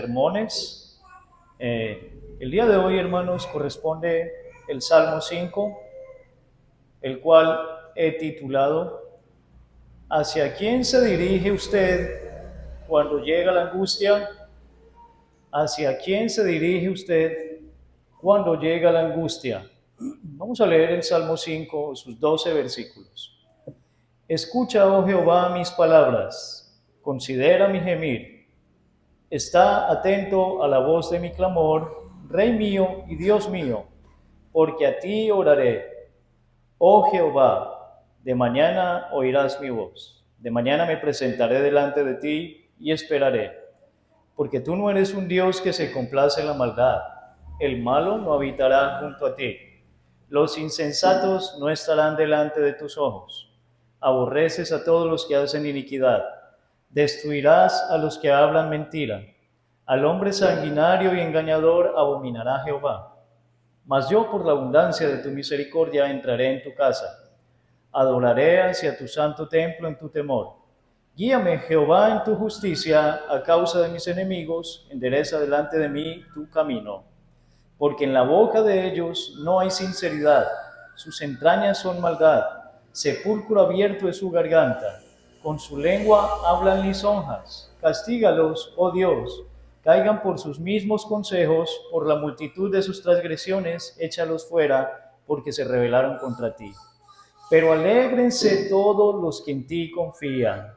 Sermones. El día de hoy, hermanos, corresponde el Salmo 5, el cual he titulado ¿Hacia quién se dirige usted cuando llega la angustia? ¿Hacia quién se dirige usted cuando llega la angustia? Vamos a leer el Salmo 5, sus 12 versículos. Escucha, oh Jehová, mis palabras, considera mi gemir. Está atento a la voz de mi clamor, Rey mío y Dios mío, porque a ti oraré. Oh Jehová, de mañana oirás mi voz. De mañana me presentaré delante de ti y esperaré. Porque tú no eres un Dios que se complace en la maldad. El malo no habitará junto a ti. Los insensatos no estarán delante de tus ojos. Aborreces a todos los que hacen iniquidad. Destruirás a los que hablan mentira. Al hombre sanguinario y engañador abominará Jehová. Mas yo por la abundancia de tu misericordia entraré en tu casa. Adoraré hacia tu santo templo en tu temor. Guíame, Jehová, en tu justicia, a causa de mis enemigos, endereza delante de mí tu camino. Porque en la boca de ellos no hay sinceridad, sus entrañas son maldad, sepulcro abierto es su garganta, con su lengua hablan lisonjas. Castígalos, oh Dios, caigan por sus mismos consejos, por la multitud de sus transgresiones, échalos fuera, porque se rebelaron contra ti. Pero alégrense todos los que en ti confían.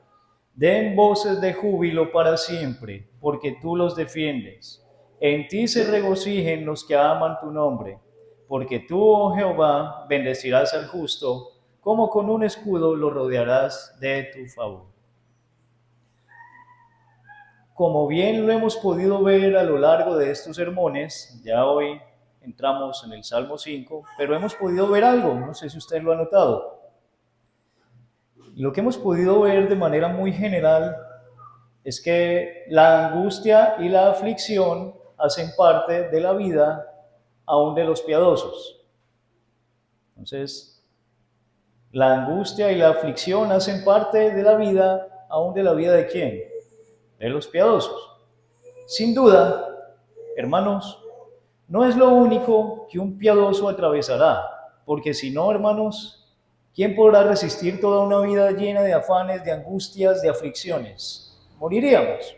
Den voces de júbilo para siempre, porque tú los defiendes. En ti se regocijen los que aman tu nombre, porque tú, oh Jehová, bendecirás al justo, como con un escudo lo rodearás de tu favor. Como bien lo hemos podido ver a lo largo de estos sermones, ya hoy entramos en el Salmo 5, pero hemos podido ver algo, no sé si usted lo ha notado. Lo que hemos podido ver de manera muy general es que la angustia y la aflicción hacen parte de la vida aún de los piadosos. Entonces, la angustia y la aflicción hacen parte de la vida aún de la vida ¿de quién? De los piadosos. Sin duda, hermanos, no es lo único que un piadoso atravesará, porque si no, hermanos, ¿quién podrá resistir toda una vida llena de afanes, de angustias, de aflicciones? Moriríamos.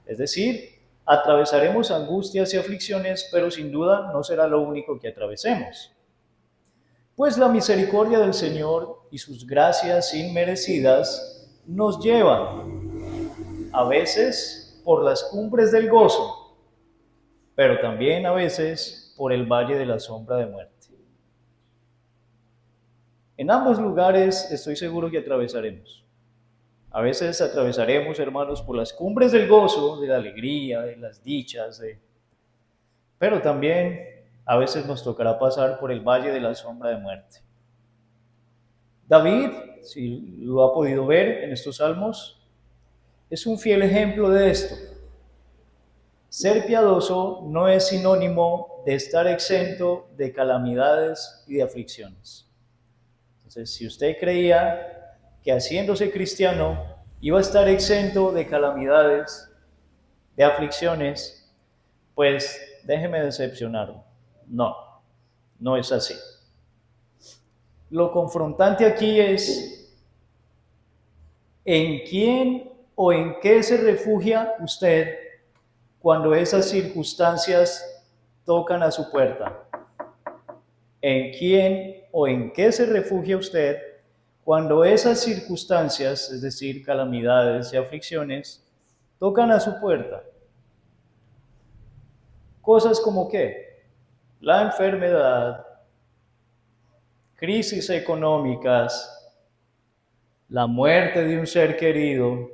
Es decir, atravesaremos angustias y aflicciones, pero sin duda no será lo único que atravesemos. Pues la misericordia del Señor y sus gracias inmerecidas nos llevan a veces por las cumbres del gozo, pero también a veces por el valle de la sombra de muerte. En ambos lugares estoy seguro que atravesaremos. A veces atravesaremos, hermanos, por las cumbres del gozo, de la alegría, de las dichas, pero también a veces nos tocará pasar por el valle de la sombra de muerte. David, si lo ha podido ver en estos salmos, es un fiel ejemplo de esto. Ser piadoso no es sinónimo de estar exento de calamidades y de aflicciones. Entonces, si usted creía que haciéndose cristiano iba a estar exento de calamidades, de aflicciones, pues déjeme decepcionarlo. No, no es así. Lo confrontante aquí es en quién o en qué se refugia usted cuando esas circunstancias tocan a su puerta. ¿En quién o en qué se refugia usted cuando esas circunstancias, es decir, calamidades y aflicciones, tocan a su puerta? Cosas como ¿qué? La enfermedad, crisis económicas, la muerte de un ser querido,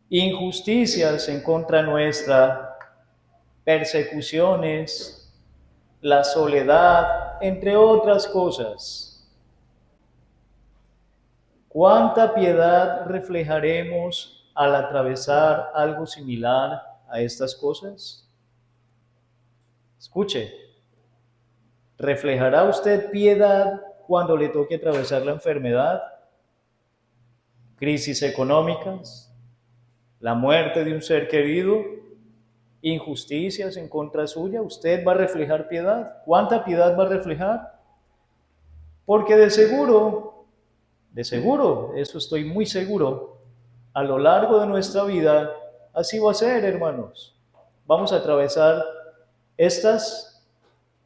injusticias en contra nuestra, persecuciones, la soledad, entre otras cosas. ¿Cuánta piedad reflejaremos al atravesar algo similar a estas cosas? Escuche, ¿reflejará usted piedad cuando le toque atravesar la enfermedad, crisis económicas, la muerte de un ser querido? injusticias en contra suya, usted va a reflejar piedad. ¿Cuánta piedad va a reflejar? Porque de seguro, eso estoy muy seguro, a lo largo de nuestra vida, así va a ser, hermanos. Vamos a atravesar estas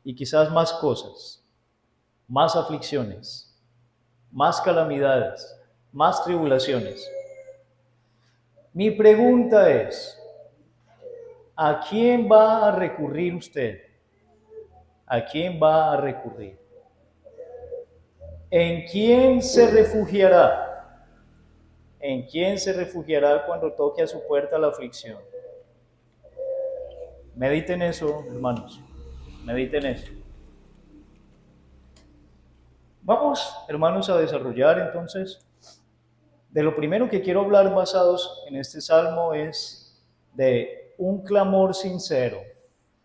y quizás más cosas, más aflicciones, más calamidades, más tribulaciones. Mi pregunta es, ¿a quién va a recurrir usted? ¿A quién va a recurrir? ¿En quién se refugiará? ¿En quién se refugiará cuando toque a su puerta la aflicción? Mediten eso, hermanos. Mediten eso. Vamos, hermanos, a desarrollar entonces. De lo primero que quiero hablar basados en este salmo es de un clamor sincero.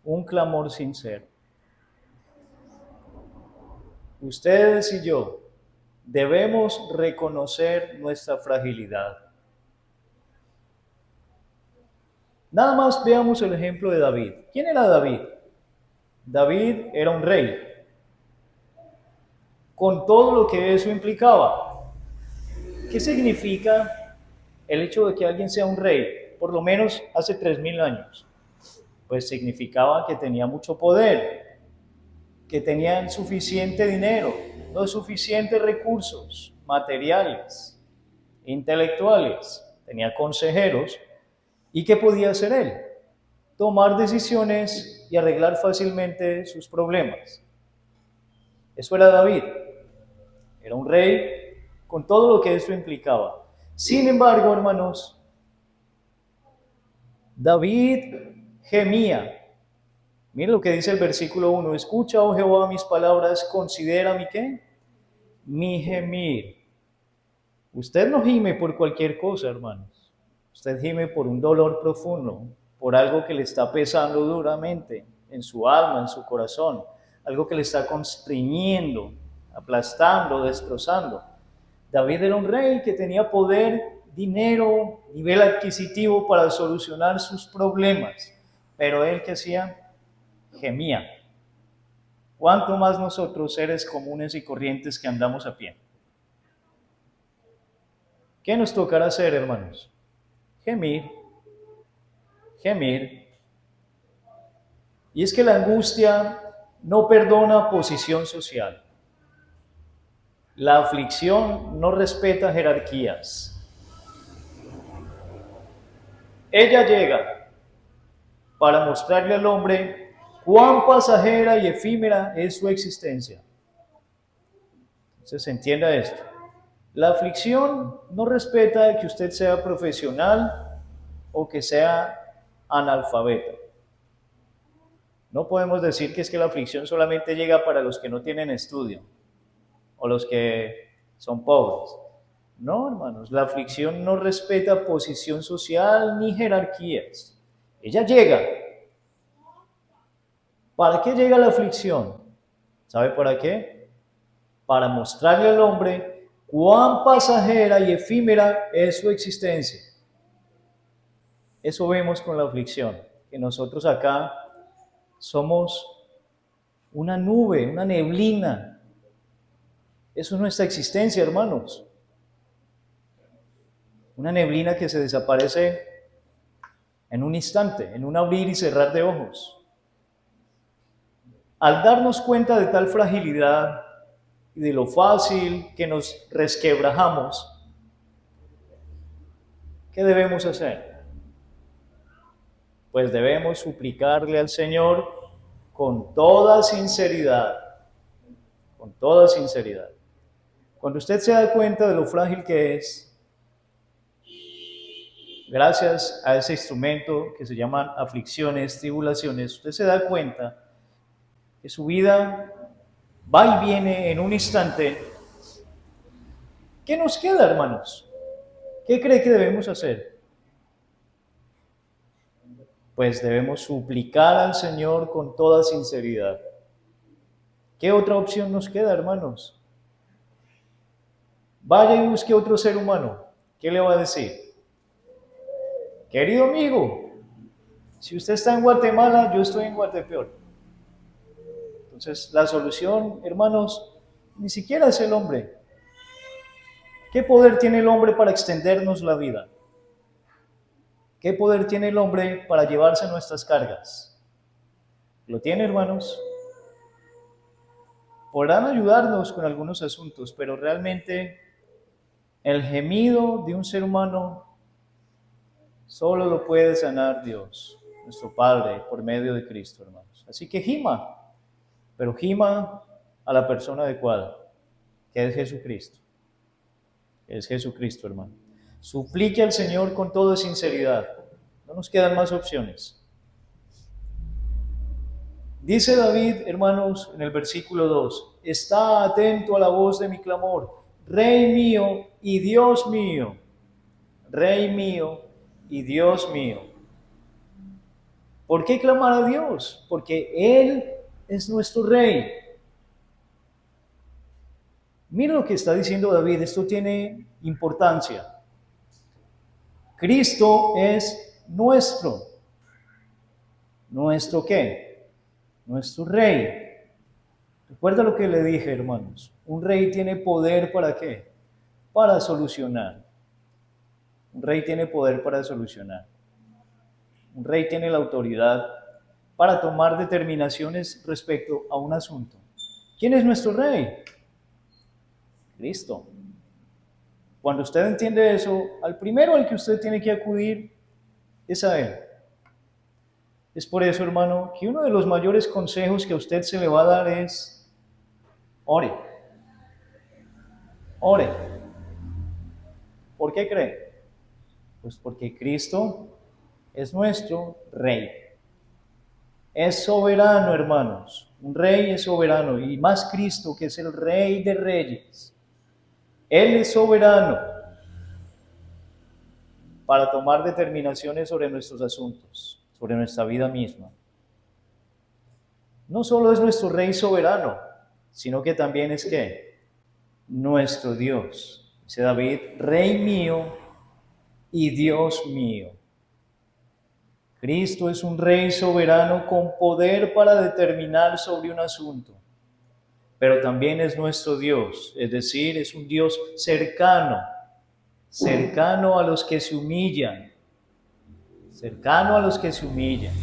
Un clamor sincero. Ustedes y yo debemos reconocer nuestra fragilidad. Nada más veamos el ejemplo de David. ¿Quién era David? David era un rey, con todo lo que eso implicaba. ¿Qué significa el hecho de que alguien sea un rey? Por lo menos hace 3000 años. Pues significaba que tenía mucho poder, que tenía suficiente dinero, los suficientes recursos materiales, intelectuales, tenía consejeros. ¿Y qué podía hacer él? Tomar decisiones y arreglar fácilmente sus problemas. Eso era David. Era un rey con todo lo que eso implicaba. Sin embargo, hermanos, David gemía. Miren lo que dice el versículo 1. Escucha, oh Jehová, mis palabras, considera mi ¿qué? Mi gemir. Usted no gime por cualquier cosa, hermanos. Usted gime por un dolor profundo, por algo que le está pesando duramente en su alma, en su corazón, algo que le está constriñendo, aplastando, destrozando. David era un rey que tenía poder, dinero, nivel adquisitivo para solucionar sus problemas, pero él, ¿qué hacía? Gemía. ¿Cuánto más nosotros, seres comunes y corrientes que andamos a pie? ¿Qué nos tocará hacer, hermanos? Gemir, gemir. Y es que la angustia no perdona posición social. La aflicción no respeta jerarquías. Ella llega para mostrarle al hombre cuán pasajera y efímera es su existencia. Entonces, entienda esto. La aflicción no respeta que usted sea profesional o que sea analfabeto. No podemos decir que es que la aflicción solamente llega para los que no tienen estudio o los que son pobres. No, hermanos, la aflicción no respeta posición social ni jerarquías. Ella llega. ¿Para qué llega la aflicción? ¿Sabe para qué? Para mostrarle al hombre cuán pasajera y efímera es su existencia. Eso vemos con la aflicción, que nosotros acá somos una nube, una neblina. Eso es nuestra existencia, hermanos. Una neblina que se desaparece en un instante, en un abrir y cerrar de ojos. Al darnos cuenta de tal fragilidad y de lo fácil que nos resquebrajamos, ¿qué debemos hacer? Pues debemos suplicarle al Señor con toda sinceridad, con toda sinceridad. Cuando usted se da cuenta de lo frágil que es, gracias a ese instrumento que se llaman aflicciones, tribulaciones, usted se da cuenta que su vida va y viene en un instante. ¿Qué nos queda, hermanos? ¿Qué cree que debemos hacer? Pues debemos suplicar al Señor con toda sinceridad. ¿Qué otra opción nos queda, hermanos? Vaya y busque otro ser humano. ¿Qué le va a decir? Querido amigo, Si usted está en Guatemala, yo estoy en Guatepeor. Entonces, la solución, hermanos, ni siquiera es el hombre. ¿Qué poder tiene el hombre para extendernos la vida? ¿Qué poder tiene el hombre para llevarse nuestras cargas? ¿Lo tiene, hermanos? Podrán ayudarnos con algunos asuntos, pero realmente el gemido de un ser humano solo lo puede sanar Dios, nuestro Padre, por medio de Cristo, hermanos. Así que gima, pero gima a la persona adecuada, que es Jesucristo. Que es Jesucristo, hermano. Suplique al Señor con toda sinceridad. No nos quedan más opciones. Dice David, hermanos, en el versículo 2, está atento a la voz de mi clamor, Rey mío y Dios mío, Rey mío y Dios mío. ¿Por qué clamar a Dios? Porque Él es nuestro Rey. Mira lo que está diciendo David, esto tiene importancia. Cristo es nuestro. ¿Nuestro qué? Nuestro Rey. Recuerda lo que le dije, hermanos. Un rey tiene poder ¿para qué? Para solucionar. Un rey tiene poder para solucionar. Un rey tiene la autoridad para tomar determinaciones respecto a un asunto. ¿Quién es nuestro rey? Cristo. Cuando usted entiende eso, al primero al que usted tiene que acudir es a Él. Es por eso, hermano, que uno de los mayores consejos que a usted se le va a dar es ore. Ore. ¿Por qué cree? Pues porque Cristo es nuestro Rey. Es soberano, hermanos. Un rey es soberano, y más Cristo, que es el Rey de Reyes. Él es soberano para tomar determinaciones sobre nuestros asuntos, sobre nuestra vida misma. No solo es nuestro Rey soberano, sino que también es ¿qué? Nuestro Dios. Dice David, Rey mío y Dios mío. Cristo es un Rey soberano con poder para determinar sobre un asunto, pero también es nuestro Dios, es decir, es un Dios cercano, cercano a los que se humillan, cercano a los que se humillan.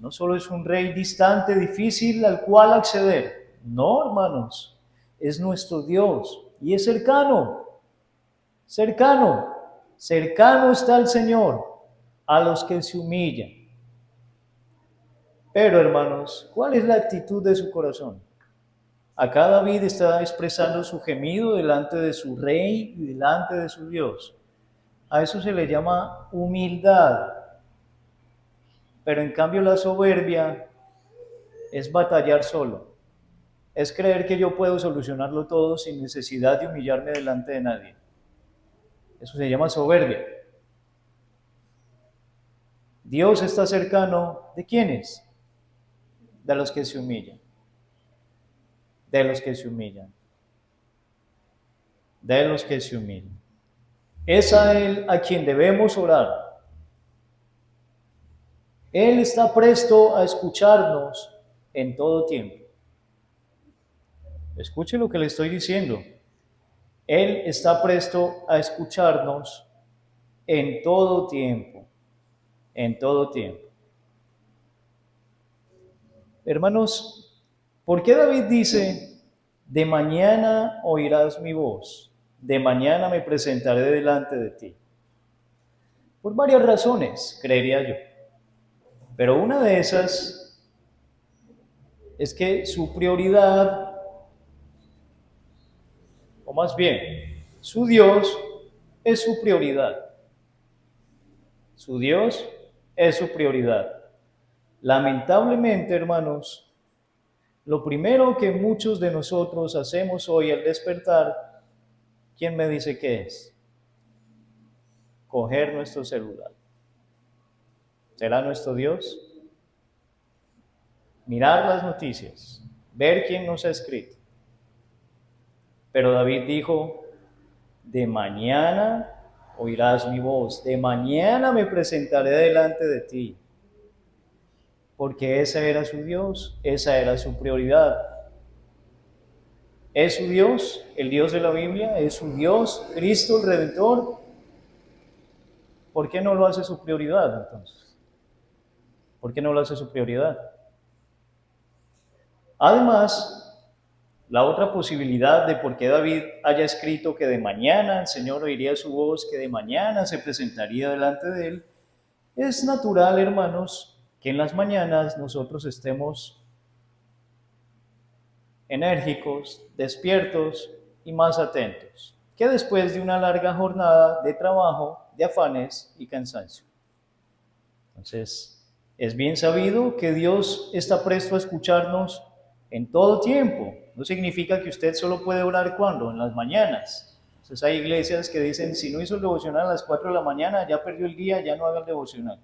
No solo es un Rey distante, difícil al cual acceder, no, hermanos, es nuestro Dios y es cercano, cercano, cercano está el Señor a los que se humillan. Pero, hermanos, ¿cuál es la actitud de su corazón? Acá David está expresando su gemido delante de su Rey y delante de su Dios. A eso se le llama humildad. Pero en cambio la soberbia es batallar solo. Es creer que yo puedo solucionarlo todo sin necesidad de humillarme delante de nadie. Eso se llama soberbia. Dios está cercano, ¿de quiénes? De los que se humillan. De los que se humillan. De los que se humillan. Es a Él a quien debemos orar. Él está presto a escucharnos en todo tiempo. Escuche lo que le estoy diciendo. Él está presto a escucharnos en todo tiempo. En todo tiempo. Hermanos, ¿por qué David dice, de mañana oirás mi voz, de mañana me presentaré delante de ti? Por varias razones, creería yo. Pero una de esas es que su prioridad, o más bien, su Dios es su prioridad. Su Dios es su prioridad. Lamentablemente, hermanos, lo primero que muchos de nosotros hacemos hoy al despertar, ¿quién me dice qué es? Coger nuestro celular. ¿Será nuestro Dios? Mirar las noticias, ver quién nos ha escrito. Pero David dijo, de mañana oirás mi voz. De mañana me presentaré delante de ti. Porque ese era su Dios, esa era su prioridad. ¿Es su Dios, el Dios de la Biblia? ¿Es su Dios, Cristo, el Redentor? ¿Por qué no lo hace su prioridad entonces? ¿Por qué no lo hace su prioridad? Además, la otra posibilidad de por qué David haya escrito que de mañana el Señor oiría su voz, que de mañana se presentaría delante de él, es natural, hermanos, que en las mañanas nosotros estemos enérgicos, despiertos y más atentos que después de una larga jornada de trabajo, de afanes y cansancio. Entonces, es bien sabido que Dios está presto a escucharnos en todo tiempo. No significa que usted solo puede orar cuando, en las mañanas. Entonces hay iglesias que dicen, si no hizo el devocional a las 4 de la mañana, ya perdió el día, ya no haga el devocional.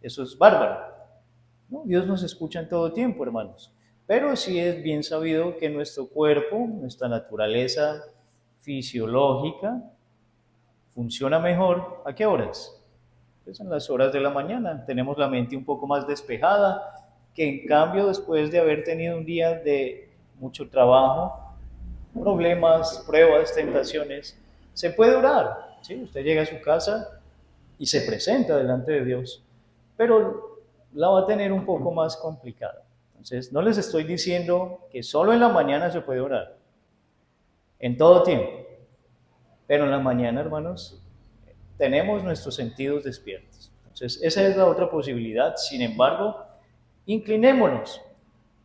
Eso es bárbaro. ¿No? Dios nos escucha en todo tiempo, hermanos. Pero sí es bien sabido que nuestro cuerpo, nuestra naturaleza fisiológica, funciona mejor. ¿A qué horas? Pues en las horas de la mañana. Tenemos la mente un poco más despejada, que en cambio después de haber tenido un día de mucho trabajo, problemas, pruebas, tentaciones, se puede orar. ¿Sí? Usted llega a su casa y se presenta delante de Dios, pero la va a tener un poco más complicada. Entonces, no les estoy diciendo que solo en la mañana se puede orar, en todo tiempo, pero en la mañana, hermanos, tenemos nuestros sentidos despiertos. Entonces, esa es la otra posibilidad. Sin embargo, inclinémonos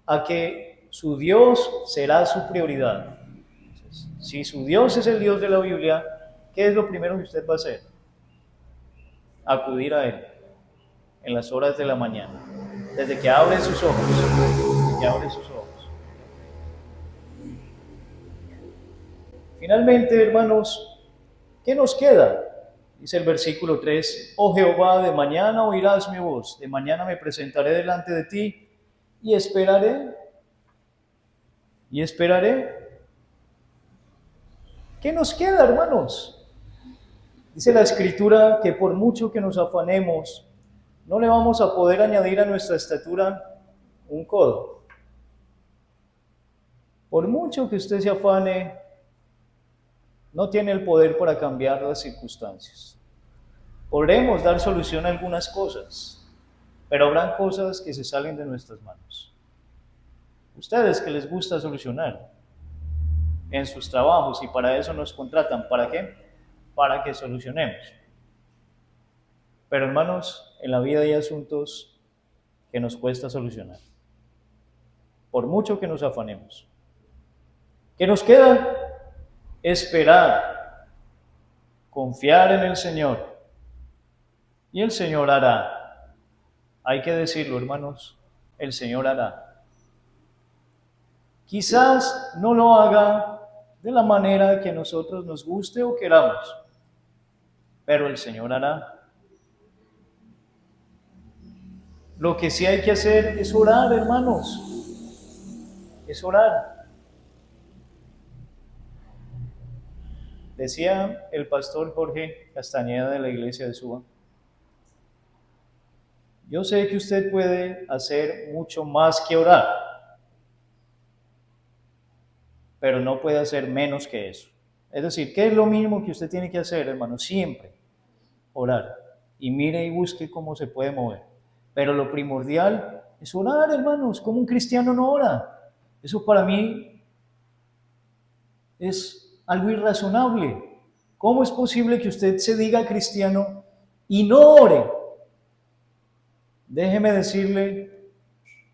a que su Dios será su prioridad. Entonces, si su Dios es el Dios de la Biblia, ¿qué es lo primero que usted va a hacer? Acudir a Él en las horas de la mañana, desde que abre sus ojos, desde que abre sus ojos. Finalmente, hermanos, ¿qué nos queda? Dice el versículo 3, oh Jehová, de mañana oirás mi voz, de mañana me presentaré delante de ti y esperaré, y esperaré. ¿Qué nos queda, hermanos? Dice la Escritura que por mucho que nos afanemos, no le vamos a poder añadir a nuestra estatura un codo. Por mucho que usted se afane, no tiene el poder para cambiar las circunstancias. Podremos dar solución a algunas cosas, pero habrán cosas que se salen de nuestras manos. Ustedes que les gusta solucionar en sus trabajos y para eso nos contratan, ¿para qué? Para que solucionemos. Pero hermanos, en la vida hay asuntos que nos cuesta solucionar, por mucho que nos afanemos. ¿Qué nos queda? Esperar, confiar en el Señor, y el Señor hará. Hay que decirlo, hermanos, el Señor hará. Quizás no lo haga de la manera que a nosotros nos guste o queramos, pero el Señor hará. Lo que sí hay que hacer es orar, hermanos, es orar. Decía el pastor Jorge Castañeda de la iglesia de Suba, yo sé que usted puede hacer mucho más que orar, pero no puede hacer menos que eso. Es decir, ¿qué es lo mínimo que usted tiene que hacer, hermano? Siempre orar. Y mire y busque cómo se puede mover. Pero lo primordial es orar, hermanos. ¿Cómo un cristiano no ora? Eso para mí es algo irrazonable. ¿Cómo es posible que usted se diga cristiano y no ore? Déjeme decirle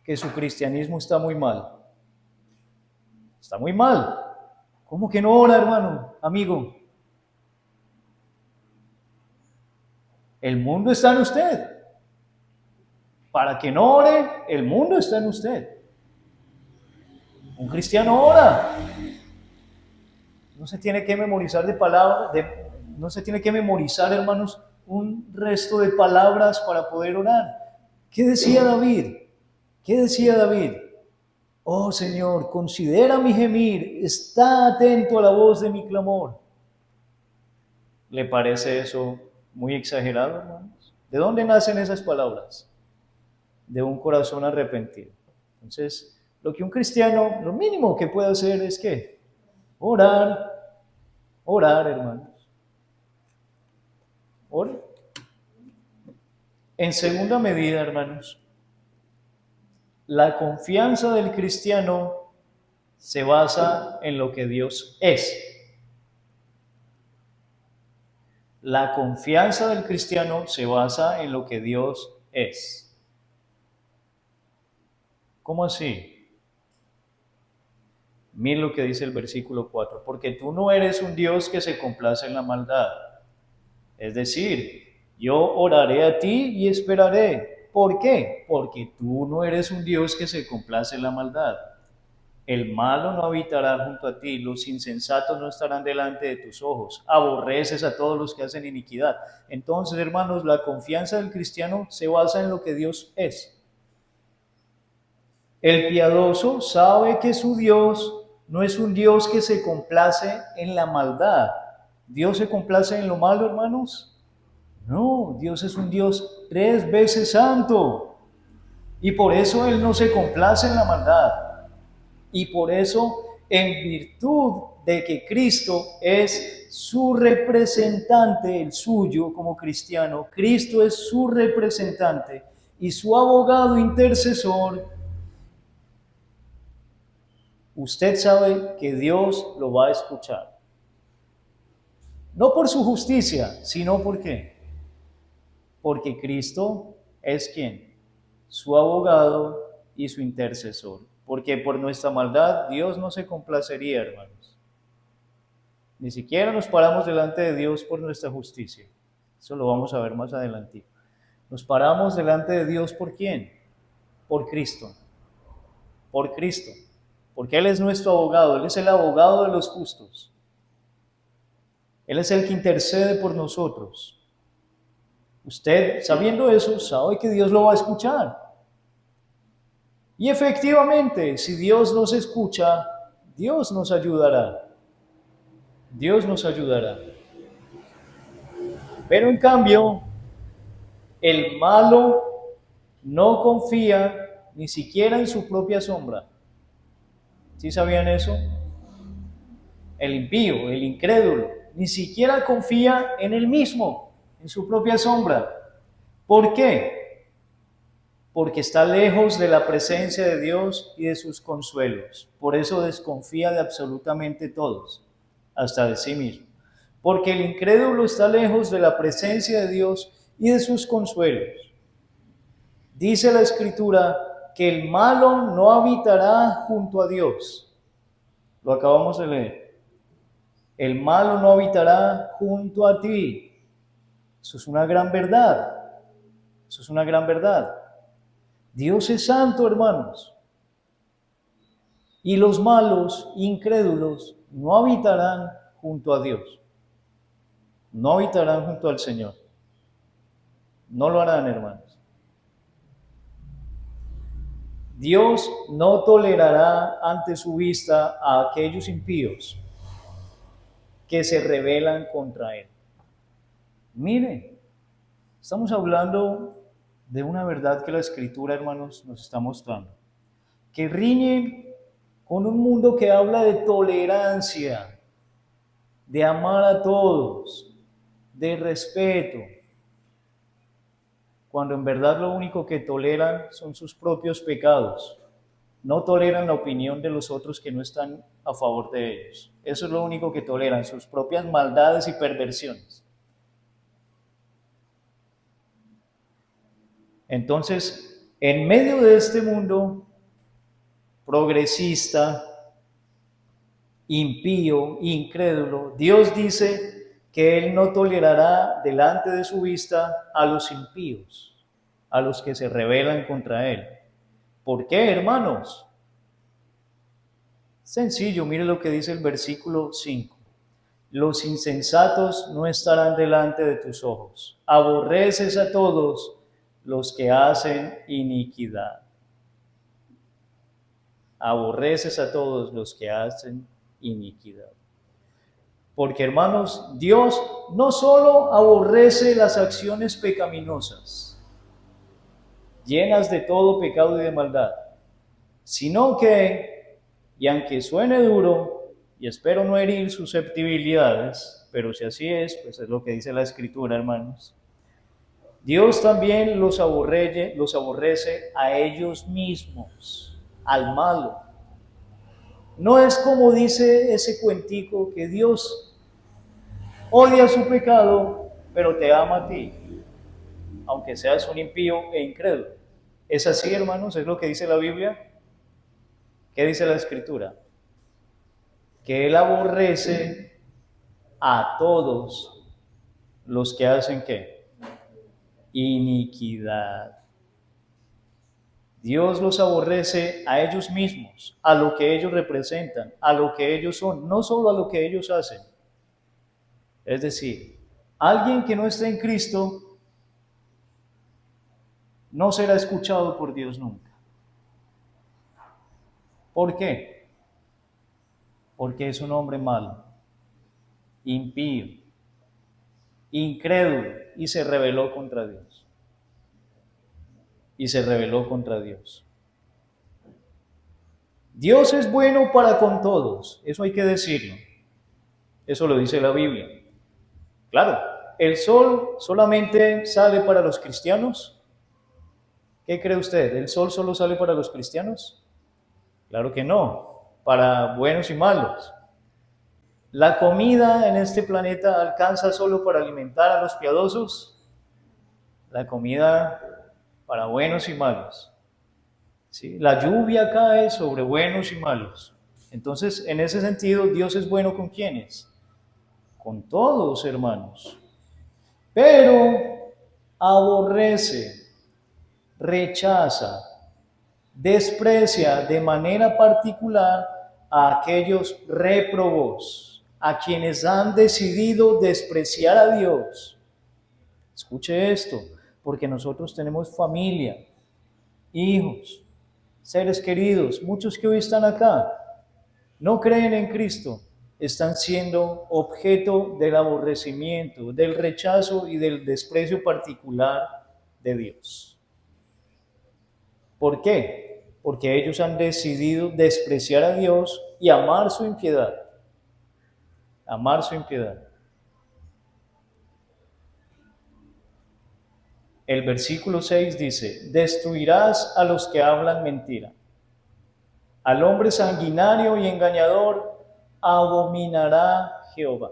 que su cristianismo está muy mal. Está muy mal. ¿Cómo que no ora, hermano, amigo? El mundo está en usted. Para que no ore, el mundo está en usted. Un cristiano ora. No se tiene que memorizar de palabras, no se tiene que memorizar, hermanos, un resto de palabras para poder orar. ¿Qué decía David? ¿Qué decía David? Oh Señor, considera mi gemir, está atento a la voz de mi clamor. ¿Le parece eso muy exagerado, hermanos? ¿De dónde nacen esas palabras? De un corazón arrepentido. Entonces, lo que un cristiano, lo mínimo que puede hacer es que orar, orar, hermanos. Orar. En segunda medida, hermanos, la confianza del cristiano se basa en lo que Dios es. La confianza del cristiano se basa en lo que Dios es. ¿Cómo así? Miren lo que dice el versículo 4, porque tú no eres un Dios que se complace en la maldad. Es decir, yo oraré a ti y esperaré. ¿Por qué? Porque tú no eres un Dios que se complace en la maldad. El malo no habitará junto a ti, los insensatos no estarán delante de tus ojos, aborreces a todos los que hacen iniquidad. Entonces, hermanos, la confianza del cristiano se basa en lo que Dios es. El piadoso sabe que su Dios no es un Dios que se complace en la maldad. ¿Dios se complace en lo malo, hermanos? No, Dios es un Dios 3 veces santo. Y por eso Él no se complace en la maldad. Y por eso, en virtud de que Cristo es su representante, el suyo como cristiano, Cristo es su representante y su abogado intercesor, usted sabe que Dios lo va a escuchar. No por su justicia, sino ¿por qué? Porque Cristo es quien, su abogado y su intercesor. Porque por nuestra maldad Dios no se complacería, hermanos. Ni siquiera nos paramos delante de Dios por nuestra justicia. Eso lo vamos a ver más adelante. Nos paramos delante de Dios ¿por quién? Por Cristo. Por Cristo. Porque Él es nuestro abogado. Él es el abogado de los justos. Él es el que intercede por nosotros. Usted, sabiendo eso, sabe que Dios lo va a escuchar. Y efectivamente, si Dios nos escucha, Dios nos ayudará. Dios nos ayudará. Pero en cambio, el malo no confía ni siquiera en su propia sombra. ¿Sí sabían eso? El impío, el incrédulo, ni siquiera confía en él mismo, en su propia sombra. ¿Por qué? Porque está lejos de la presencia de Dios y de sus consuelos. Por eso desconfía de absolutamente todos, hasta de sí mismo. Porque el incrédulo está lejos de la presencia de Dios y de sus consuelos. Dice la Escritura que el malo no habitará junto a Dios. Lo acabamos de leer. El malo no habitará junto a ti. Eso es una gran verdad. Eso es una gran verdad. Dios es santo, hermanos. Y los malos, incrédulos, no habitarán junto a Dios. No habitarán junto al Señor. No lo harán, hermanos. Dios no tolerará ante su vista a aquellos impíos que se rebelan contra Él. Miren, estamos hablando de una verdad que la Escritura, hermanos, nos está mostrando, que riñe con un mundo que habla de tolerancia, de amar a todos, de respeto, cuando en verdad lo único que toleran son sus propios pecados. No toleran la opinión de los otros que no están a favor de ellos. Eso es lo único que toleran, sus propias maldades y perversiones. Entonces, en medio de este mundo progresista, impío, incrédulo, Dios dice que Él no tolerará delante de su vista a los impíos, a los que se rebelan contra Él. ¿Por qué, hermanos? Sencillo, mire lo que dice el versículo 5. Los insensatos no estarán delante de tus ojos. Aborreces a todos los que hacen iniquidad. Aborreces a todos los que hacen iniquidad. Porque, hermanos, Dios no solo aborrece las acciones pecaminosas, llenas de todo pecado y de maldad, sino que, y aunque suene duro, y espero no herir susceptibilidades, pero si así es, pues es lo que dice la Escritura, hermanos, Dios también los aborrece a ellos mismos, al malo. No es como dice ese cuentico que Dios odia su pecado, pero te ama a ti, aunque seas un impío e incrédulo. ¿Es así, hermanos? ¿Es lo que dice la Biblia? ¿Qué dice la Escritura? Que Él aborrece a todos los que hacen ¿qué? Iniquidad. Dios los aborrece a ellos mismos, a lo que ellos representan, a lo que ellos son, no solo a lo que ellos hacen. Es decir, alguien que no está en Cristo no será escuchado por Dios nunca. ¿Por qué? Porque es un hombre malo, impío, incrédulo y se rebeló contra Dios. Y se rebeló contra Dios. Dios es bueno para con todos, eso hay que decirlo. Eso lo dice la Biblia. Claro, ¿el sol solamente sale para los cristianos? ¿Qué cree usted? ¿El sol solo sale para los cristianos? Claro que no, para buenos y malos. ¿La comida en este planeta alcanza solo para alimentar a los piadosos? La comida para buenos y malos. ¿Sí? La lluvia cae sobre buenos y malos. Entonces, en ese sentido, Dios es bueno con ¿quiénes? Con todos, hermanos. Pero aborrece, rechaza, desprecia de manera particular a aquellos réprobos, a quienes han decidido despreciar a Dios. Escuche esto, porque nosotros tenemos familia, hijos, seres queridos, muchos que hoy están acá, no creen en Cristo, están siendo objeto del aborrecimiento, del rechazo y del desprecio particular de Dios. ¿Por qué? Porque ellos han decidido despreciar a Dios y amar su impiedad. Amar su impiedad. El versículo 6 dice, destruirás a los que hablan mentira. Al hombre sanguinario y engañador abominará Jehová.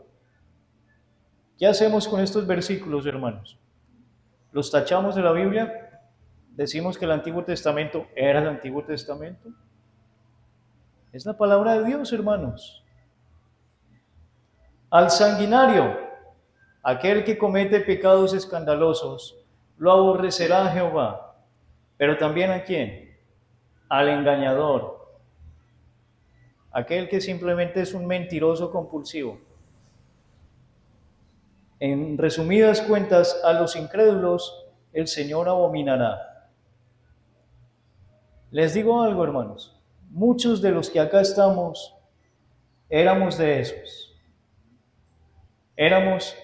¿Qué hacemos con estos versículos, hermanos? ¿Los tachamos de la Biblia? ¿Decimos que el Antiguo Testamento era el Antiguo Testamento? Es la palabra de Dios, hermanos. Al sanguinario, aquel que comete pecados escandalosos, lo aborrecerá Jehová. Pero también ¿a quién? Al engañador, aquel que simplemente es un mentiroso compulsivo. En resumidas cuentas, a los incrédulos el Señor abominará. Les digo algo, hermanos, muchos de los que acá estamos éramos de esos. Éramos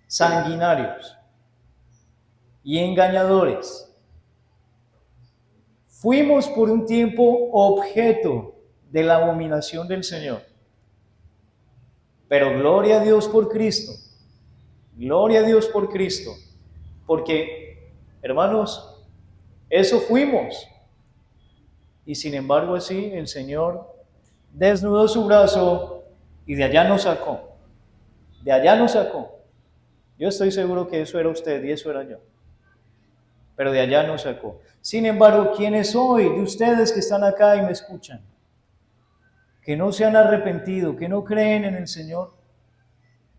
sanguinarios y engañadores. Fuimos por un tiempo objeto de la abominación del Señor. Pero gloria a Dios por Cristo. Gloria a Dios por Cristo. Porque, hermanos, eso fuimos. Y sin embargo así el Señor desnudó su brazo y de allá nos sacó. De allá nos sacó. Yo estoy seguro que eso era usted y eso era yo. Pero de allá nos sacó. Sin embargo, ¿quiénes hoy de ustedes que están acá y me escuchan? Que no se han arrepentido, que no creen en el Señor,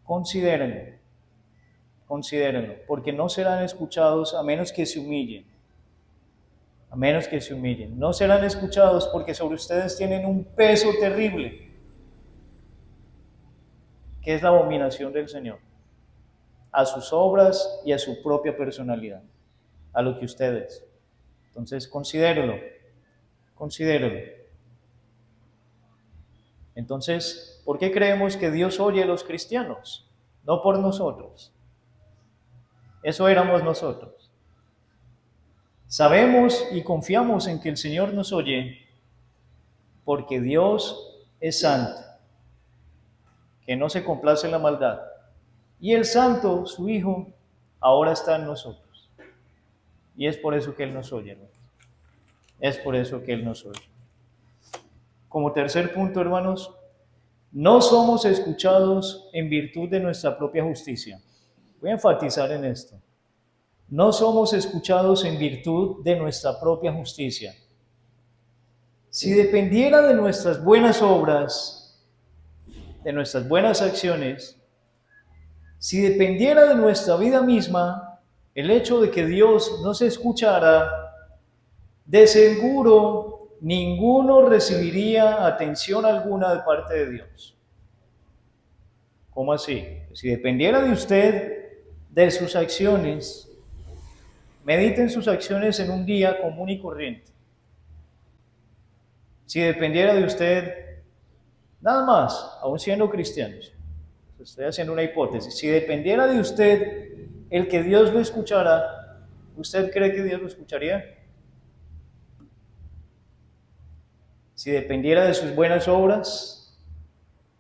considérenlo. Considérenlo, porque no serán escuchados a menos que se humillen. A menos que se humillen. No serán escuchados porque sobre ustedes tienen un peso terrible, que es la abominación del Señor, a sus obras y a su propia personalidad, a lo que ustedes. Entonces, considérelo, considérelo. Entonces, ¿por qué creemos que Dios oye a los cristianos? No por nosotros. Eso éramos nosotros. Sabemos y confiamos en que el Señor nos oye porque Dios es santo, que no se complace en la maldad. Y el santo, su Hijo, ahora está en nosotros. Y es por eso que Él nos oye, hermanos. Es por eso que Él nos oye. Como tercer punto, hermanos, no somos escuchados en virtud de nuestra propia justicia. Voy a enfatizar en esto. No somos escuchados en virtud de nuestra propia justicia. Si dependiera de nuestras buenas obras, de nuestras buenas acciones, si dependiera de nuestra vida misma, el hecho de que Dios nos escuchara, de seguro ninguno recibiría atención alguna de parte de Dios. ¿Cómo así? Si dependiera de usted, de sus acciones, mediten sus acciones en un día común y corriente. Si dependiera de usted, nada más, aún siendo cristianos, estoy haciendo una hipótesis, si dependiera de usted el que Dios lo escuchara, ¿usted cree que Dios lo escucharía? Si dependiera de sus buenas obras,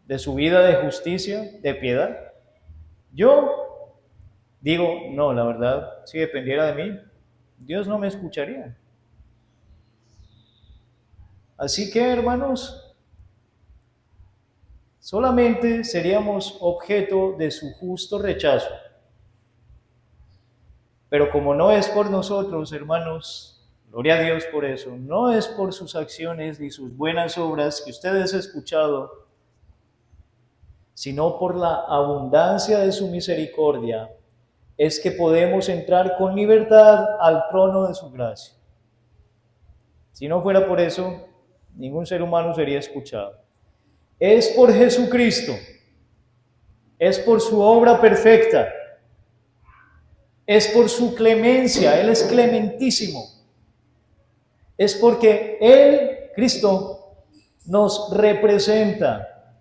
de su vida de justicia, de piedad, yo digo, no, la verdad, si dependiera de mí, Dios no me escucharía. Así que, hermanos, solamente seríamos objeto de su justo rechazo. Pero como no es por nosotros, hermanos, gloria a Dios por eso, no es por sus acciones ni sus buenas obras que ustedes han escuchado, sino por la abundancia de su misericordia, es que podemos entrar con libertad al trono de su gracia. Si no fuera por eso, ningún ser humano sería escuchado. Es por Jesucristo, es por su obra perfecta, es por su clemencia, Él es clementísimo. Es porque Él, Cristo, nos representa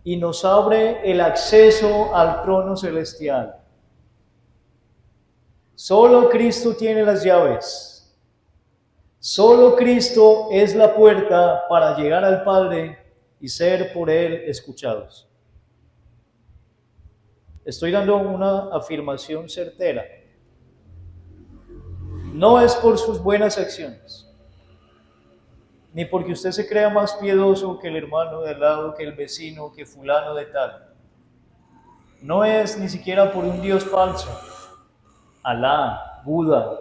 y nos abre el acceso al trono celestial. Solo Cristo tiene las llaves. Solo Cristo es la puerta para llegar al Padre y ser por Él escuchados. Estoy dando una afirmación certera. No es por sus buenas acciones, ni porque usted se crea más piedoso que el hermano de al lado, que el vecino, que fulano de tal. No es ni siquiera por un Dios falso, Alá, Buda.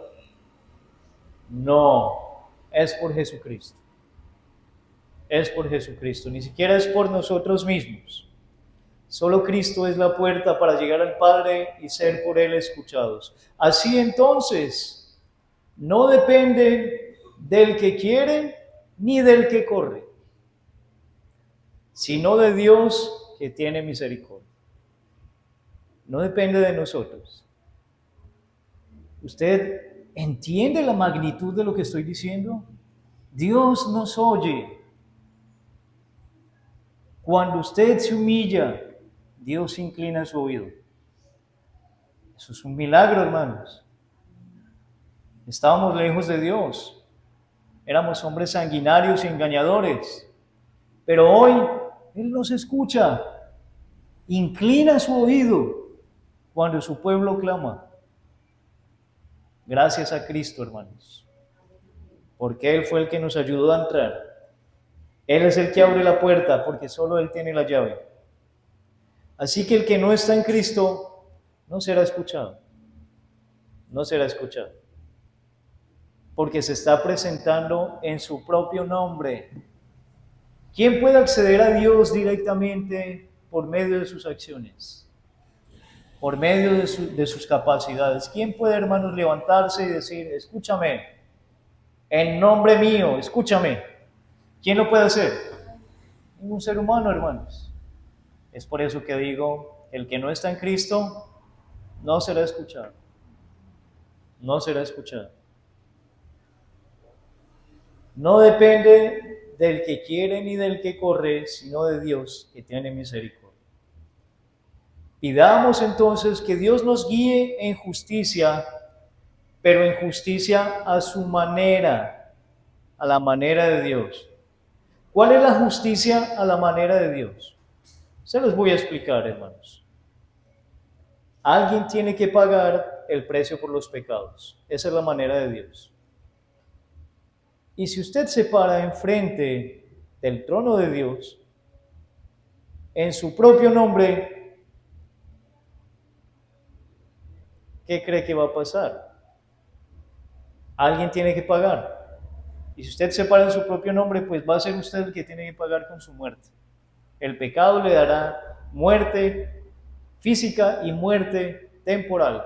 No, es por Jesucristo. Es por Jesucristo, ni siquiera es por nosotros mismos. Solo Cristo es la puerta para llegar al Padre y ser por Él escuchados. Así entonces, no depende del que quiere ni del que corre, sino de Dios que tiene misericordia. No depende de nosotros. ¿Usted entiende la magnitud de lo que estoy diciendo? Dios nos oye. Cuando usted se humilla, Dios inclina su oído. Eso es un milagro, hermanos. Estábamos lejos de Dios. Éramos hombres sanguinarios y engañadores. Pero hoy Él nos escucha. Inclina su oído cuando su pueblo clama. Gracias a Cristo, hermanos. Porque Él fue el que nos ayudó a entrar. Él es el que abre la puerta porque solo Él tiene la llave. Así que el que no está en Cristo no será escuchado. No será escuchado. Porque se está presentando en su propio nombre. ¿Quién puede acceder a Dios directamente por medio de sus acciones? Por medio de sus capacidades. ¿Quién puede, hermanos, levantarse y decir, escúchame, en nombre mío, escúchame? ¿Quién lo puede hacer? Ningún ser humano, hermanos. Es por eso que digo, el que no está en Cristo no será escuchado. No será escuchado. No depende del que quiere ni del que corre, sino de Dios que tiene misericordia. Pidamos entonces que Dios nos guíe en justicia, pero en justicia a su manera, a la manera de Dios. ¿Cuál es la justicia a la manera de Dios? Se los voy a explicar, hermanos. Alguien tiene que pagar el precio por los pecados. Esa es la manera de Dios. Y si usted se para enfrente del trono de Dios, en su propio nombre, ¿qué cree que va a pasar? Alguien tiene que pagar. Y si usted se para en su propio nombre, pues va a ser usted el que tiene que pagar con su muerte. El pecado le dará muerte física y muerte temporal.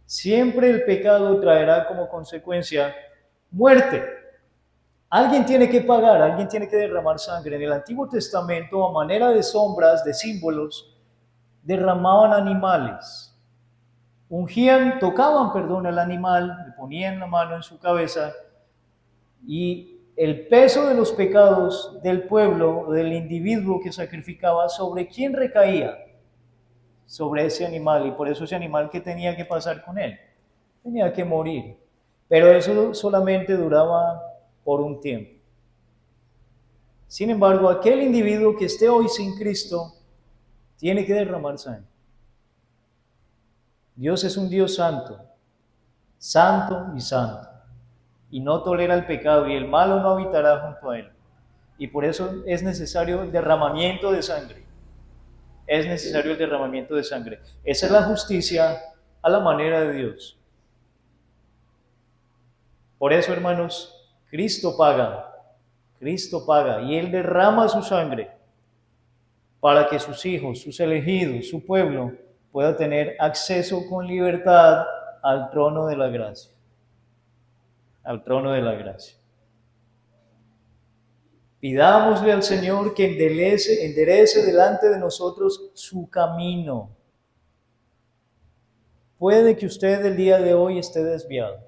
Siempre el pecado traerá como consecuencia muerte. Alguien tiene que pagar, alguien tiene que derramar sangre. En el Antiguo Testamento, a manera de sombras, de símbolos, derramaban animales. Tocaban al animal, le ponían la mano en su cabeza y el peso de los pecados del pueblo, del individuo que sacrificaba, ¿sobre quién recaía? Sobre ese animal, y por eso ese animal, ¿qué tenía que pasar con él? Tenía que morir. Pero eso solamente duraba por un tiempo. Sin embargo, aquel individuo que esté hoy sin Cristo tiene que derramar sangre. Dios es un Dios santo, santo y santo, y no tolera el pecado, y el malo no habitará junto a él. Y por eso es necesario el derramamiento de sangre. Es necesario el derramamiento de sangre. Esa es la justicia a la manera de Dios. Por eso, hermanos, Cristo paga y Él derrama su sangre para que sus hijos, sus elegidos, su pueblo pueda tener acceso con libertad al trono de la gracia. Al trono de la gracia. Pidámosle al Señor que enderece delante de nosotros su camino. Puede que usted el día de hoy esté desviado.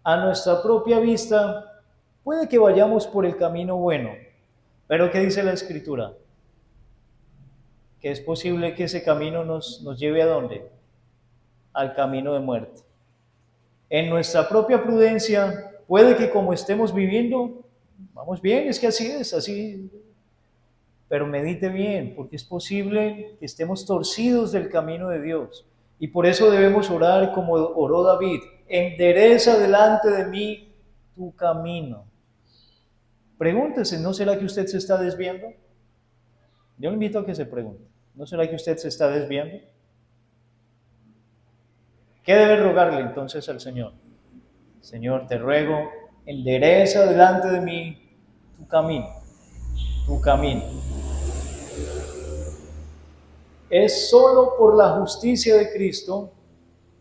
A nuestra propia vista, puede que vayamos por el camino bueno, pero ¿qué dice la Escritura? Que es posible que ese camino nos lleve ¿a dónde? Al camino de muerte. En nuestra propia prudencia, puede que como estemos viviendo, vamos bien, es que así. Pero medite bien, porque es posible que estemos torcidos del camino de Dios. Y por eso debemos orar como oró David: endereza delante de mí tu camino. Pregúntese, ¿no será que usted se está desviando? Yo le invito a que se pregunte, ¿no será que usted se está desviando? ¿Qué debe rogarle entonces al Señor? Señor, te ruego, endereza delante de mí tu camino, tu camino. Es solo por la justicia de Cristo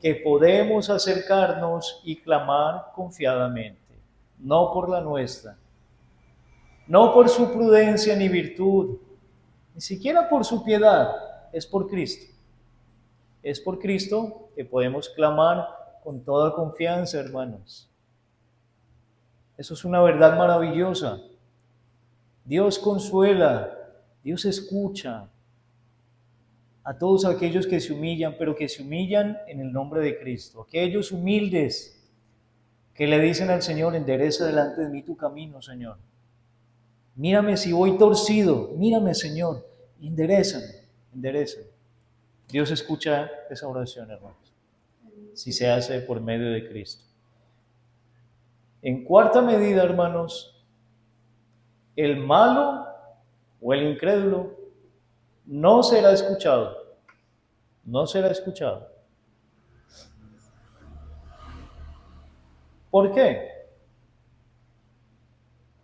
que podemos acercarnos y clamar confiadamente, no por la nuestra, no por su prudencia ni virtud, ni siquiera por su piedad, es por Cristo. Es por Cristo que podemos clamar con toda confianza, hermanos. Eso es una verdad maravillosa. Dios consuela, Dios escucha a todos aquellos que se humillan, pero que se humillan en el nombre de Cristo. Aquellos humildes que le dicen al Señor: endereza delante de mí tu camino, Señor. Mírame si voy torcido, mírame, Señor, enderézame. Dios escucha esa oración, hermanos, si se hace por medio de Cristo. En cuarta medida, hermanos, el malo o el incrédulo no será escuchado. No será escuchado. ¿Por qué?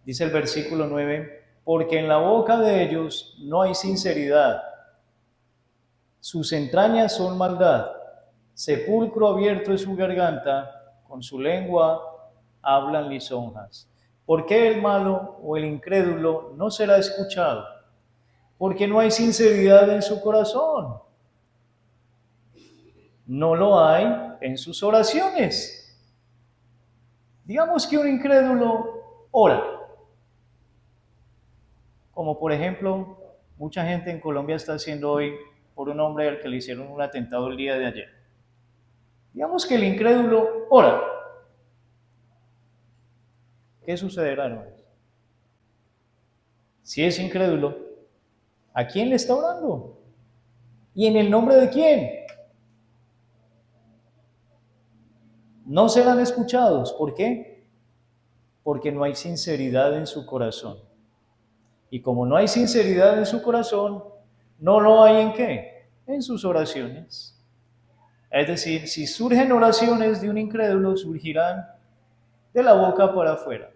Dice el versículo 9, porque en la boca de ellos no hay sinceridad. Sus entrañas son maldad, sepulcro abierto es su garganta, con su lengua hablan lisonjas. ¿Por qué el malo o el incrédulo no será escuchado? Porque no hay sinceridad en su corazón. No lo hay en sus oraciones. Digamos que un incrédulo ora. Como por ejemplo, mucha gente en Colombia está haciendo hoy por un hombre al que le hicieron un atentado el día de ayer. Digamos que el incrédulo ora. ¿Qué sucederá, hermanos? Si es incrédulo, ¿a quién le está orando? ¿Y en el nombre de quién? No serán escuchados. ¿Por qué? Porque no hay sinceridad en su corazón. Y como no hay sinceridad en su corazón, no lo hay en qué? En sus oraciones. Es decir, si surgen oraciones de un incrédulo, surgirán de la boca para afuera.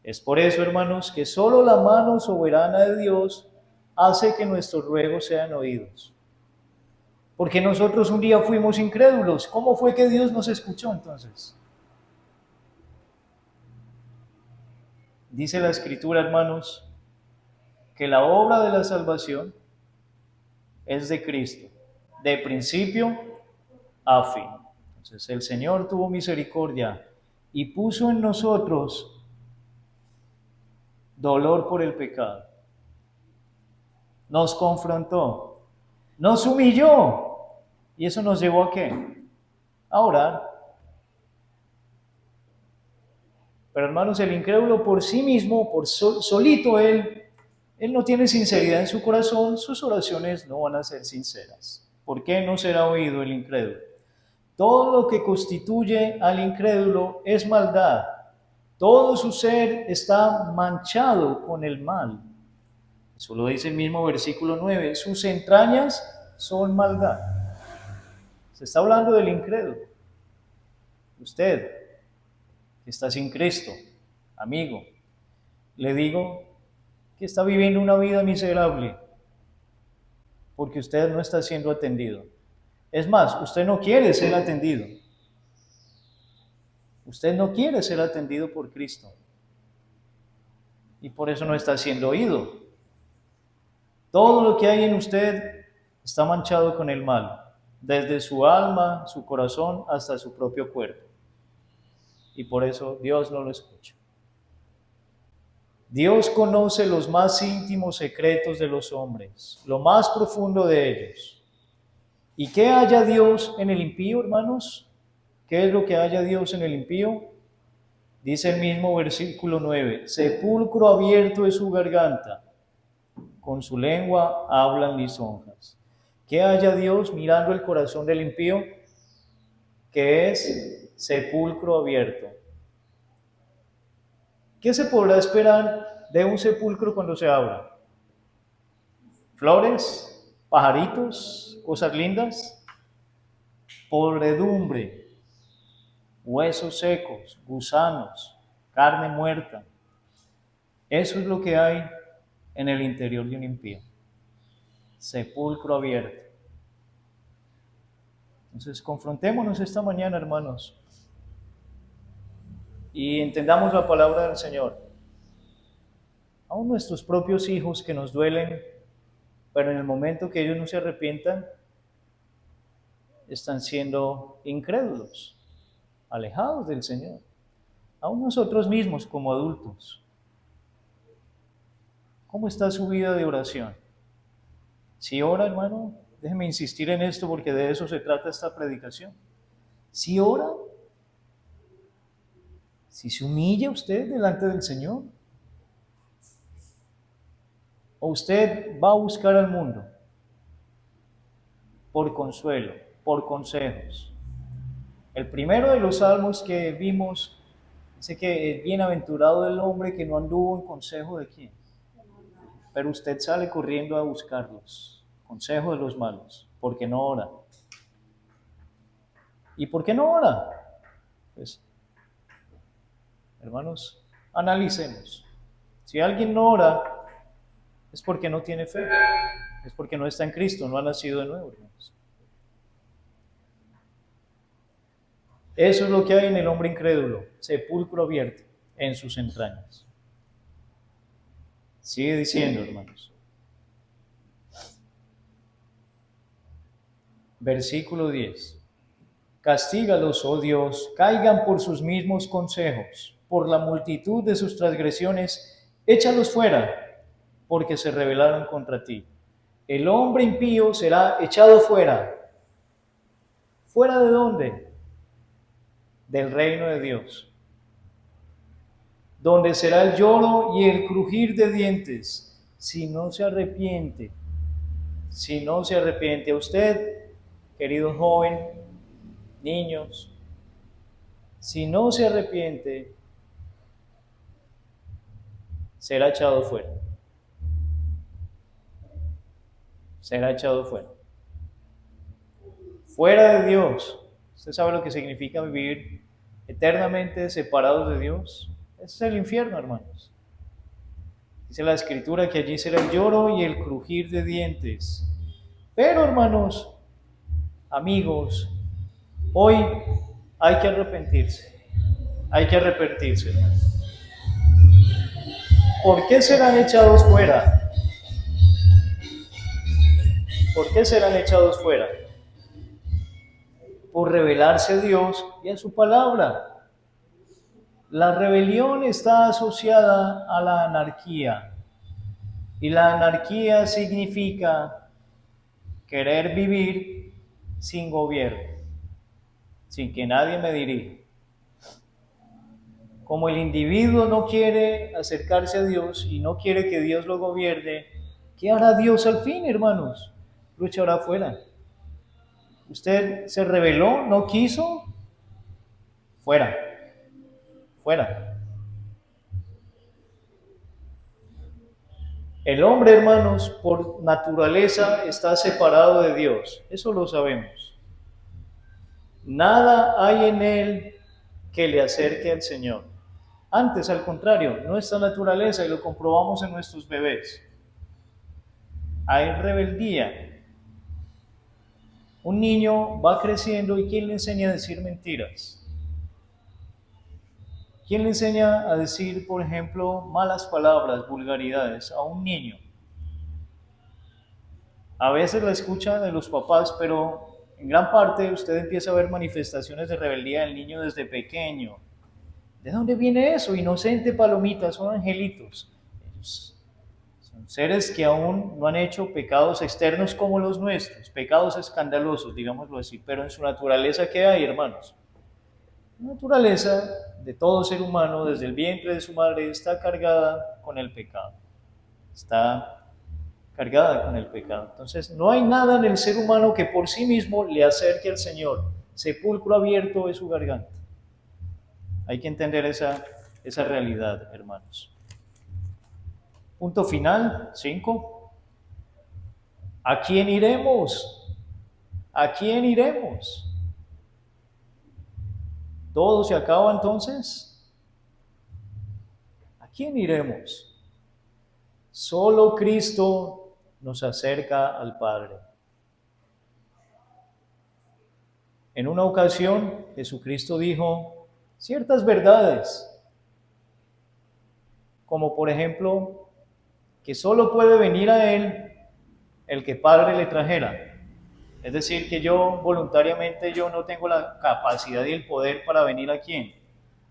Es por eso, hermanos, que solo la mano soberana de Dios hace que nuestros ruegos sean oídos. Porque nosotros un día fuimos incrédulos. ¿Cómo fue que Dios nos escuchó entonces? Dice la Escritura, hermanos, que la obra de la salvación es de Cristo, de principio a fin. Entonces el Señor tuvo misericordia y puso en nosotros dolor por el pecado. Nos confrontó, nos humilló. ¿Y eso nos llevó a qué? A orar. Pero hermanos, el incrédulo por sí mismo, solito él no tiene sinceridad en su corazón, sus oraciones no van a ser sinceras. ¿Por qué no será oído el incrédulo? Todo lo que constituye al incrédulo es maldad. Todo su ser está manchado con el mal. Eso lo dice el mismo versículo 9. Sus entrañas son maldad. Se está hablando del incrédulo. Usted, que está sin Cristo, amigo, le digo que está viviendo una vida miserable porque usted no está siendo atendido. Es más, usted no quiere ser atendido. Usted no quiere ser atendido por Cristo. Y por eso no está siendo oído. Todo lo que hay en usted está manchado con el mal, desde su alma, su corazón, hasta su propio cuerpo. Y por eso Dios no lo escucha. Dios conoce los más íntimos secretos de los hombres, lo más profundo de ellos. ¿Y qué halla Dios en el impío, hermanos? ¿Qué es lo que halla Dios en el impío? Dice el mismo versículo 9, sepulcro abierto es su garganta, con su lengua hablan lisonjas. ¿Qué halla Dios mirando el corazón del impío? Que es sepulcro abierto. ¿Qué se podrá esperar de un sepulcro cuando se abra? ¿Flores? ¿Pajaritos? ¿Cosas lindas? Podredumbre, huesos secos, gusanos, carne muerta. Eso es lo que hay en el interior de un impío. Sepulcro abierto. Entonces, confrontémonos esta mañana, hermanos, y entendamos la palabra del Señor. Aún nuestros propios hijos que nos duelen, pero en el momento que ellos no se arrepientan, están siendo incrédulos, alejados del Señor. Aún nosotros mismos como adultos. ¿Cómo está su vida de oración? Si ora, hermano, déjeme insistir en esto porque de eso se trata esta predicación. Si ora, si se humilla usted delante del Señor, o usted va a buscar al mundo por consuelo, por consejos. El primero de los salmos que vimos dice que es bienaventurado el hombre que no anduvo en consejo de quién, pero usted sale corriendo a buscarlos, consejo de los malos, porque no ora. ¿Y por qué no ora? Pues, hermanos, analicemos. Si alguien no ora, es porque no tiene fe, es porque no está en Cristo, no ha nacido de nuevo, hermanos. Eso es lo que hay en el hombre incrédulo, sepulcro abierto en sus entrañas. Sigue diciendo, hermanos. Versículo 10. Castígalos, oh Dios, caigan por sus mismos consejos, por la multitud de sus transgresiones, échalos fuera, porque se rebelaron contra ti. El hombre impío será echado fuera. ¿Fuera de dónde? Del reino de Dios, donde será el lloro y el crujir de dientes, si no se arrepiente. Si no se arrepiente. A usted, querido joven, niños, si no se arrepiente, será echado fuera. Será echado fuera. Fuera de Dios. ¿Usted sabe lo que significa vivir eternamente separados de Dios? Ese es el infierno, hermanos. Dice la Escritura que allí será el lloro y el crujir de dientes. Pero, hermanos, amigos, hoy hay que arrepentirse. Hay que arrepentirse. ¿Por qué serán echados fuera? ¿Por qué serán echados fuera? Por rebelarse a Dios y a su palabra. La rebelión está asociada a la anarquía. Y la anarquía significa querer vivir sin gobierno, sin que nadie me dirija. Como el individuo no quiere acercarse a Dios y no quiere que Dios lo gobierne, ¿qué hará Dios al fin, hermanos? Lo echará fuera. Usted se rebeló, no quiso, fuera, fuera. El hombre, hermanos, por naturaleza está separado de Dios, eso lo sabemos. Nada hay en él que le acerque al Señor. Antes, al contrario, nuestra naturaleza, y lo comprobamos en nuestros bebés, hay rebeldía. Un niño va creciendo y ¿quién le enseña a decir mentiras? ¿Quién le enseña a decir, por ejemplo, malas palabras, vulgaridades a un niño? A veces la escucha de los papás, pero en gran parte usted empieza a ver manifestaciones de rebeldía del niño desde pequeño. ¿De dónde viene eso? Inocente palomita, son angelitos. Ellos son seres que aún no han hecho pecados externos como los nuestros, pecados escandalosos, digámoslo así, pero en su naturaleza, ¿qué hay, hermanos? La naturaleza de todo ser humano, desde el vientre de su madre, está cargada con el pecado. Está cargada con el pecado. Entonces, no hay nada en el ser humano que por sí mismo le acerque al Señor. Sepulcro abierto es su garganta. Hay que entender esa realidad, hermanos. Punto final, 5. ¿A quién iremos? ¿A quién iremos? ¿Todo se acaba entonces? ¿A quién iremos? Solo Cristo nos acerca al Padre. En una ocasión, Jesucristo dijo ciertas verdades, como por ejemplo, que solo puede venir a Él el que Padre le trajera. Es decir, que yo voluntariamente yo no tengo la capacidad y el poder para venir a ¿quién?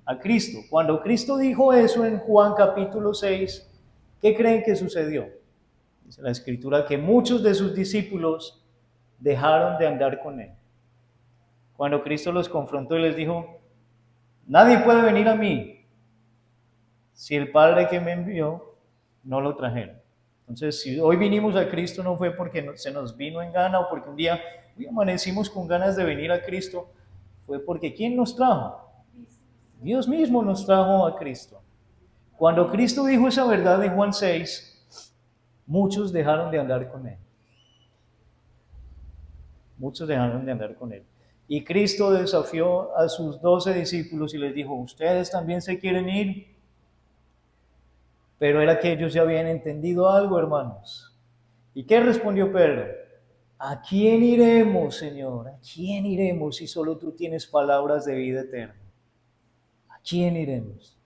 A Cristo. Cuando Cristo dijo eso en Juan capítulo 6, ¿qué creen que sucedió? Dice la Escritura que muchos de sus discípulos dejaron de andar con Él. Cuando Cristo los confrontó y les dijo, nadie puede venir a mí si el Padre que me envió no lo trajera. Entonces, si hoy vinimos a Cristo no fue porque se nos vino en gana o porque un día hoy amanecimos con ganas de venir a Cristo, fue porque ¿quién nos trajo? Dios mismo nos trajo a Cristo. Cuando Cristo dijo esa verdad en Juan 6, muchos dejaron de andar con Él. Muchos dejaron de andar con Él. Y Cristo desafió a sus 12 discípulos y les dijo, ¿ustedes también se quieren ir? Pero era que ellos ya habían entendido algo, hermanos. ¿Y qué respondió Pedro? ¿A quién iremos, Señor? ¿A quién iremos si solo tú tienes palabras de vida eterna? ¿A quién iremos?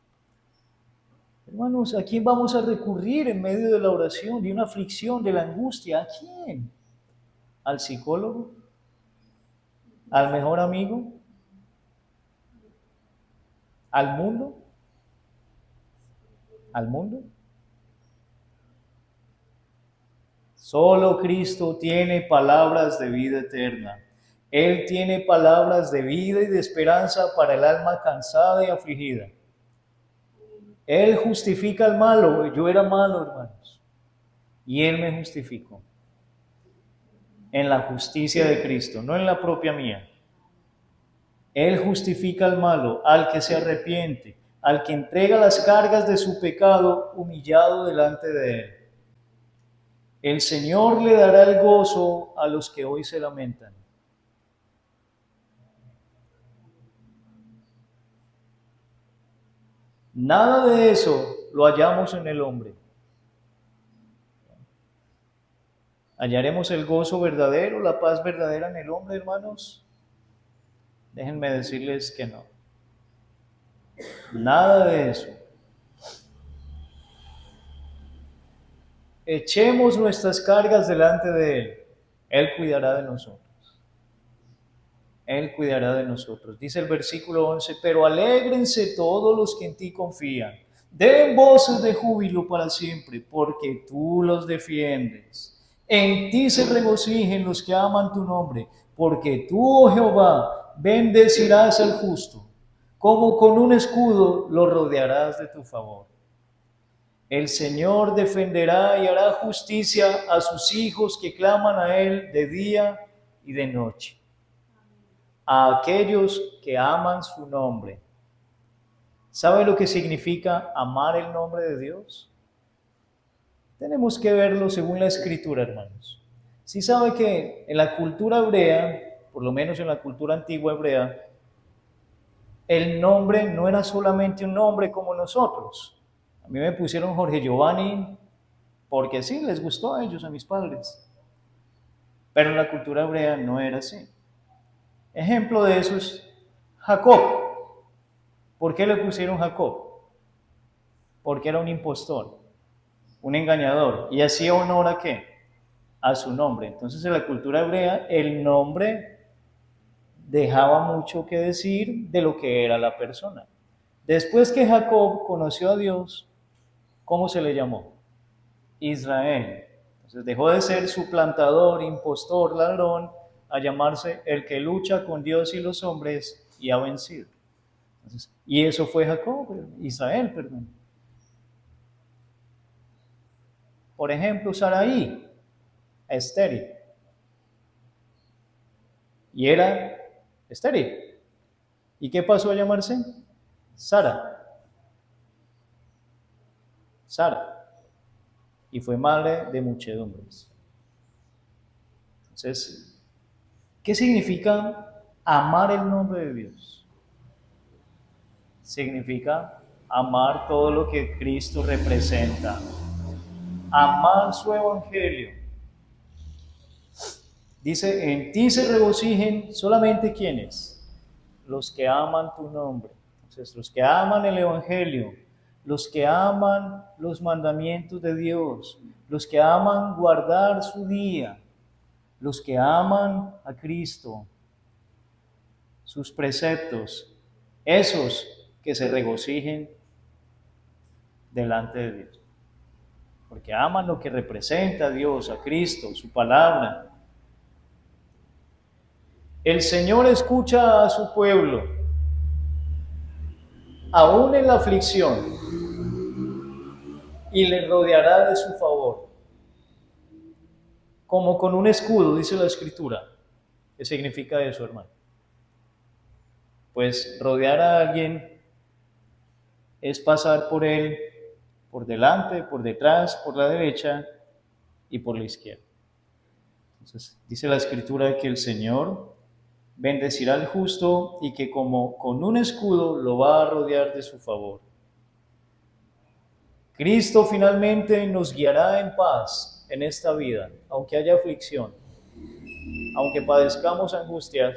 Hermanos, ¿a quién vamos a recurrir en medio de la oración, de una aflicción, de la angustia? ¿A quién? ¿Al psicólogo? ¿Al mejor amigo? ¿Al mundo? ¿Al mundo? Solo Cristo tiene palabras de vida eterna. Él tiene palabras de vida y de esperanza para el alma cansada y afligida. Él justifica al malo. Yo era malo, hermanos, y Él me justificó en la justicia de Cristo, no en la propia mía. Él justifica al malo, al que se arrepiente, al que entrega las cargas de su pecado humillado delante de Él. El Señor le dará el gozo a los que hoy se lamentan. Nada de eso lo hallamos en el hombre. ¿Hallaremos el gozo verdadero, la paz verdadera en el hombre, hermanos? Déjenme decirles que no. Nada de eso. Echemos nuestras cargas delante de Él. Él cuidará de nosotros. Él cuidará de nosotros. Dice el versículo 11, pero alégrense todos los que en ti confían. Den voces de júbilo para siempre, porque tú los defiendes. En ti se regocijen los que aman tu nombre, porque tú, oh Jehová, bendecirás al justo. Como con un escudo lo rodearás de tu favor. El Señor defenderá y hará justicia a sus hijos que claman a Él de día y de noche. A aquellos que aman su nombre. ¿Sabe lo que significa amar el nombre de Dios? Tenemos que verlo según la Escritura, hermanos. Si sabe que en la cultura hebrea, por lo menos en la cultura antigua hebrea, el nombre no era solamente un nombre como nosotros. A mí me pusieron Jorge Giovanni porque sí, les gustó a ellos, a mis padres. Pero en la cultura hebrea no era así. Ejemplo de eso es Jacob. ¿Por qué le pusieron Jacob? Porque era un impostor, un engañador. ¿Y hacía honor a qué? A su nombre. Entonces en la cultura hebrea el nombre dejaba mucho que decir de lo que era la persona. Después que Jacob conoció a Dios, ¿cómo se le llamó? Israel. Entonces dejó de ser suplantador, impostor, ladrón, a llamarse el que lucha con Dios y los hombres y ha vencido. Entonces, y eso fue Jacob, Israel, perdón. Por ejemplo, Saraí, estéril. Y era estéril. ¿Y qué pasó a llamarse? Sara. Sara. Y fue madre de muchedumbres. Entonces, ¿qué significa amar el nombre de Dios? Significa amar todo lo que Cristo representa. Amar su evangelio. Dice, en ti se regocijen solamente quienes, los que aman tu nombre. Entonces, los que aman el evangelio, los que aman los mandamientos de Dios, los que aman guardar su día, los que aman a Cristo, sus preceptos, esos que se regocijen delante de Dios. Porque aman lo que representa a Dios, a Cristo, su palabra. El Señor escucha a su pueblo, aún en la aflicción, y le rodeará de su favor. Como con un escudo, dice la Escritura. ¿Qué significa eso, hermano? Pues rodear a alguien es pasar por él, por delante, por detrás, por la derecha y por la izquierda. Entonces, dice la Escritura que el Señor bendecirá al justo y que como con un escudo lo va a rodear de su favor. Cristo finalmente nos guiará en paz en esta vida, aunque haya aflicción, aunque padezcamos angustias,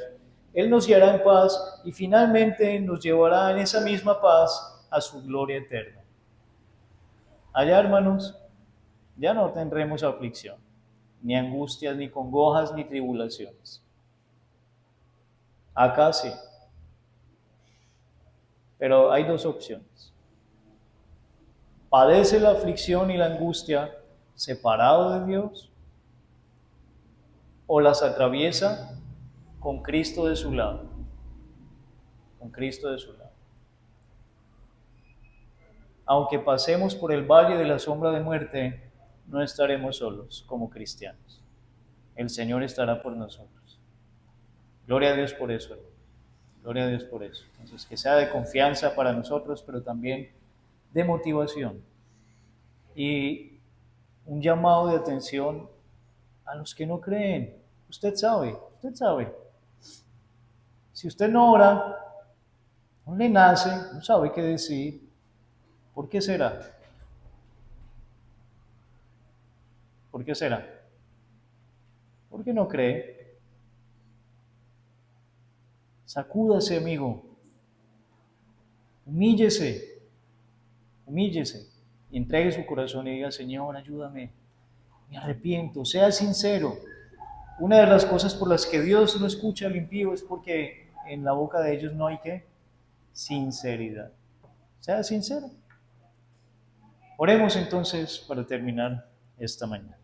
Él nos guiará en paz y finalmente nos llevará en esa misma paz a su gloria eterna. Allá, hermanos, ya no tendremos aflicción, ni angustias, ni congojas, ni tribulaciones. Acá sí. Pero hay dos opciones. Padece la aflicción y la angustia separado de Dios o las atraviesa con Cristo de su lado. Con Cristo de su lado. Aunque pasemos por el valle de la sombra de muerte, no estaremos solos como cristianos. El Señor estará por nosotros. Gloria a Dios por eso, hermano. Gloria a Dios por eso. Entonces, que sea de confianza para nosotros, pero también de motivación. Y un llamado de atención a los que no creen. Usted sabe. Si usted no ora, no le nace, no sabe qué decir. ¿Por qué será? ¿Por qué será? Porque no cree. Sacúdase, amigo. Humíllese. Humíllese. Y entregue su corazón y diga, Señor, ayúdame. Me arrepiento. Sea sincero. Una de las cosas por las que Dios no escucha al impío es porque en la boca de ellos no hay ¿qué? Sinceridad. Sea sincero. Oremos entonces para terminar esta mañana.